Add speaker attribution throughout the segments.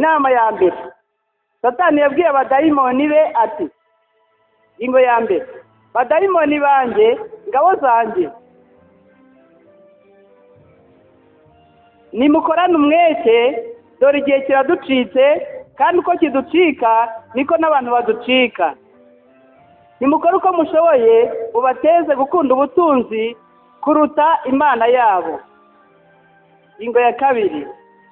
Speaker 1: inama ya mbere Satani yabwiye abadayimoni be ati, ingo ya mbere, badayimoni banjye, ngabo zanjye, nimukorane umwete, dore igihe kiraducitse, kandi uko kiducika niko n'abantu baducika. Nimukore uko mushoboye, ubateze gukunda ubutunzi kuruta Imana yabo. Ingo ya kabiri,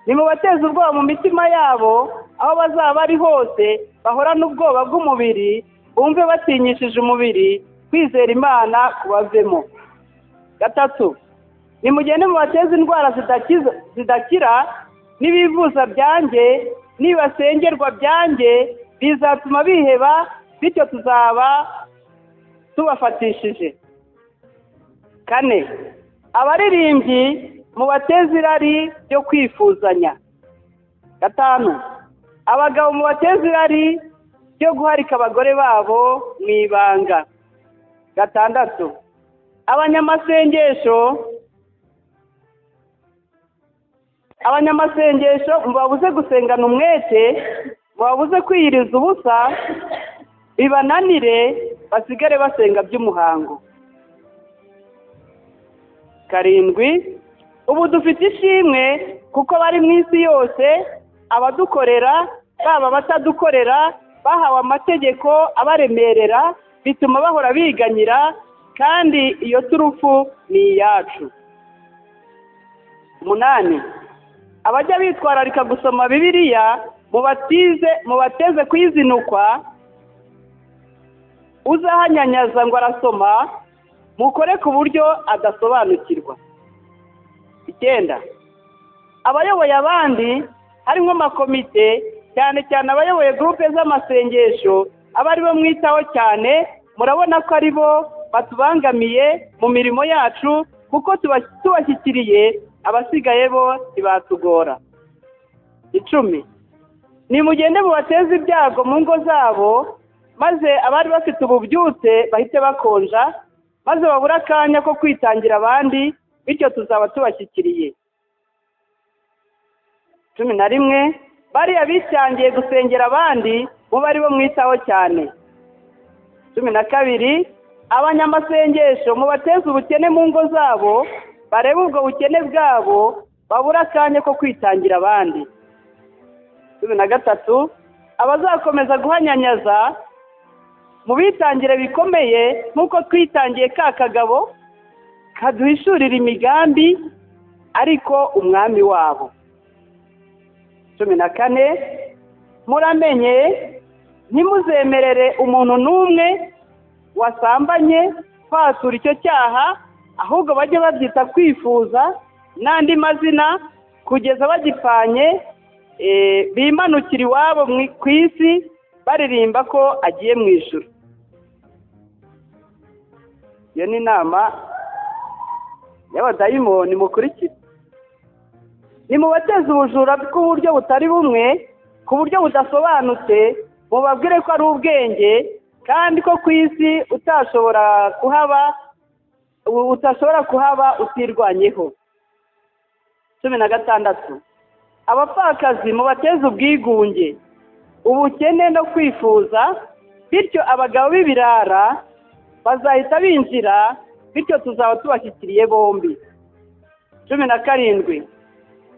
Speaker 1: nimubateze ubwoba mu mitima yabo, aho bazaba bari hose bahorana ubwoba bw'umubiri, bumve batinyishije umubiri, kwizera Imana kubavemo. Gatatu, nimugende mubateze indwara zidakira, n'ibivuza byanjye, nibasengerwa byanjye, bizatuma biheba, bityo tuzaba tubafatishije. Kane, abaririmbyi mubateze irari ryo kwifuzanya. Gatanu, abagabo mubateze irari ryo guharika abagore babo mu ibanga. Gatandatu, abanyamasengesho mubabuze gusengana umwete, mubabuze kwiyiriza ubusa, bibananire basigare basenga by'umuhango. Karindwi, ubu dufite ishimwe kuko bari mu isi yose, abadukorera baba batadukorera, bahawe amategeko abaremerera, bituma bahora biganyira, kandi iyo turufu ni iyacu. 8, abajya bitwararika gusoma Bibiliya, mubateze kuyizinukwa, uzahanyanyaza ngo arasoma, mukore ku buryo adasobanukirwa. 9, abayoboye abandi harimo amakomite, cyane cyane abayoboye groupe z'amasengesho, abari bo mwitaho cyane, murabona ko ari bo batubangamiye mu mirimo yacu, kuko tubashyikiriye, abasigaye bo ntibatugora. 10, nimugende mubateze ibyago mu ngo zabo, maze abari bafite ububyutse bahite bakonja, maze babura akanya ko kwitangira abandi, bityo tuzaba tubashyikiriye. 11, bariya bitangiye gusengera abandi, mube ari bo mwitaho cyane. 12, abanyamasengesho mubateze ubukene mu ngo zabo, barebe ubwo bukene bwabo, babura akanya ko kwitangira abandi. 13, abazakomeza guhanyanyaza, mubitangire bikomeye nk'uko twitangiye ka kagabo kaduhishurira imigambi, ariko umwami wabo. 14, muramenye ntimuzemerere umuntu n'umwe wasambanye kwatura icyo cyaha, ahubwo bajye babyita kwifuza n'andi mazina, kugeza bagipfanye, bimanukira iwabo ku isi baririmba ko agiye mu ijuru. Iyo ni inama y'abadayimoni mukurikira. Nimubateze ubujura bw'uburyo butari bumwe, ku buryo budasobanutse, mubabwire ko ari ubwenge, kandi ko ku isi utashobora kuhaba utirwanyeho. 16, abapfakazi mubateze ubwigunge, ubukene no kwifuza, bityo abagabo b'ibirara bazahita binjira, bityo tuzaba tubashyikiriye bombi. 17,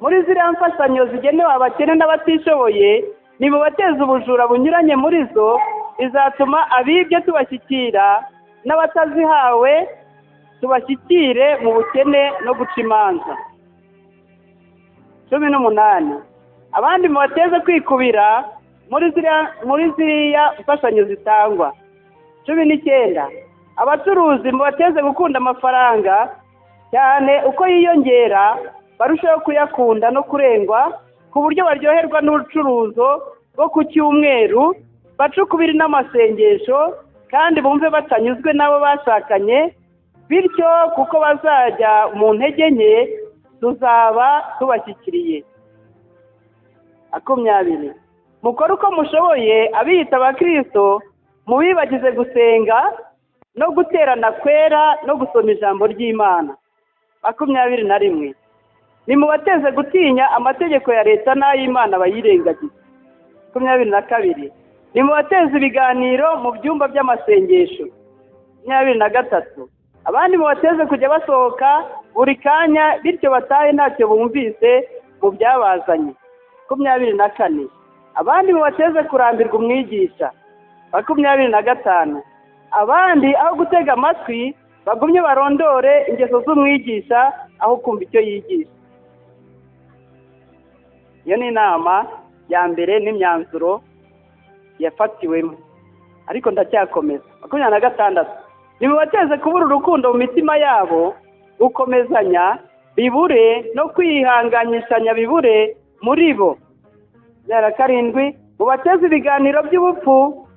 Speaker 1: muri ziriya mfashanyo zigenewe abakene n'abatishoboye, nimubateze ubujura bunyuranye muri zo, bizatuma abibye tubashyikira, n'abatazihawe tubashyikire mu bukene no guca imanza. 18, abandi mubateze kwikubira muri ziriya mfashanyo zitangwa. 19, abacuruzi mubateze gukunda amafaranga cyane, uko yiyongera barushaho kuyakunda no kurengwa, ku buryo baryoherwa n'ubucuruzo bwo ku cyumweru, bacukubiri n'amasengesho, kandi bumve batanyuzwe n'abo bashakanye, bityo kuko bazajya mu ntege nke, tuzaba tubashyikiriye. 20, mukore uko mushoboye, abiyita abakristo mubibagize gusenga no guterana kwera no gusoma ijambo ry'Imana. 21, nimubateze gutinya amategeko ya leta n'ay'Imana bayirengagiza. 22 nimubateze ibiganiro mu byumba by'amasengesho. 23 abandi mubateze kujya basohoka buri kanya bityo batahe ntacyo bumvise mu byabazanye. 24 abandi mubateze kurambirwa umwigisha. 25 abandi aho gutega amatwi bagumye barondore ingeso z'umwigisha aho kumva icyo yigisha. Iyo ni inama ya mbere n'imyanzuro yafatiwemo, ariko ndacyakomeza. 26 nimubateze kubura urukundo mu mitima yabo, gukomezanya bibure no kwihanganyishanya bibure muri bo. 27 mubateze ibiganiro by'ubupfu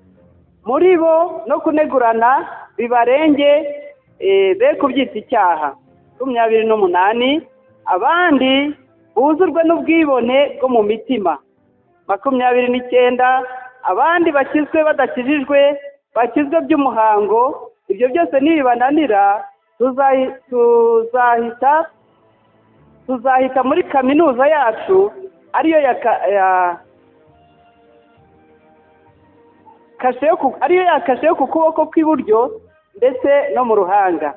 Speaker 1: muri bo no kunegurana bibarenge be kubyita icyaha. 28 abandi buzurwe n'ubwibone bwo mu mitima. 29 abandi bakizwe badakijijwe bakizwe by'umuhango. Ibyo byose nibibananira tuzahita muri kaminuza yacu ariyo kashe yo ku kuboko kw'iburyo ndetse no mu ruhanga.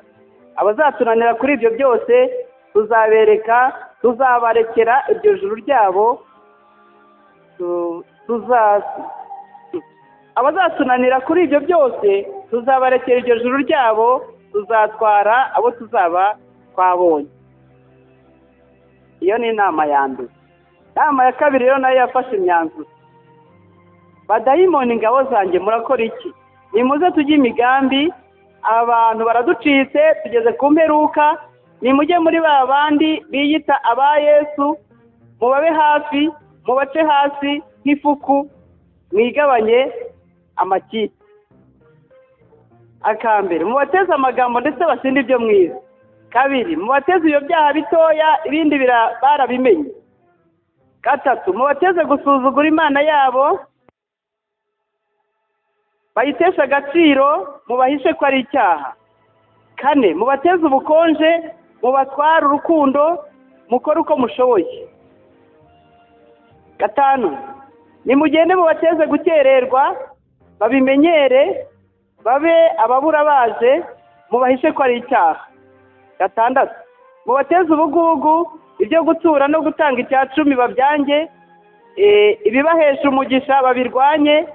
Speaker 1: Abazatunanira kuri ibyo byose tuzabarekera iryo juru ryabo abazatunanira kuri ibyo byose tuzabarekera iryo juru ryabo, tuzatwara abo tuzaba twabonye. Iyo ni inama ya mbere. Inama ya kabiri rero nayo yafashe imyanzuro. Badayimoni ingabo zanjye murakora iki? Nimuze tujye imigambi, abantu baraducitse tugeze ku mperuka, nimujye muri ba bandi biyita aba Yesu, mubabe hafi, mubace hasi nk'ifuku, mwigabanye amakipe. Akambere mubateze amagambo ndetse basinde ibyo mwiza. 2 mubateze iyo byaha bitoya ibindi barabimenye. 3 mubateze gusuzugura Imana yabo, bayitesha agaciro, mubahishe ko ari icyaha. 4 mubateze ubukonje, mubatwara urukundo, mukore uko mushoboye. 5 nimugende mubateze gukererwa, babimenyere, babe ababura baje, mubahishe ko ari icyaha. 6 mubateze ubugugu, ibyo gutura no gutanga icya 10 babyange, ibibahesha umugisha babirwanye,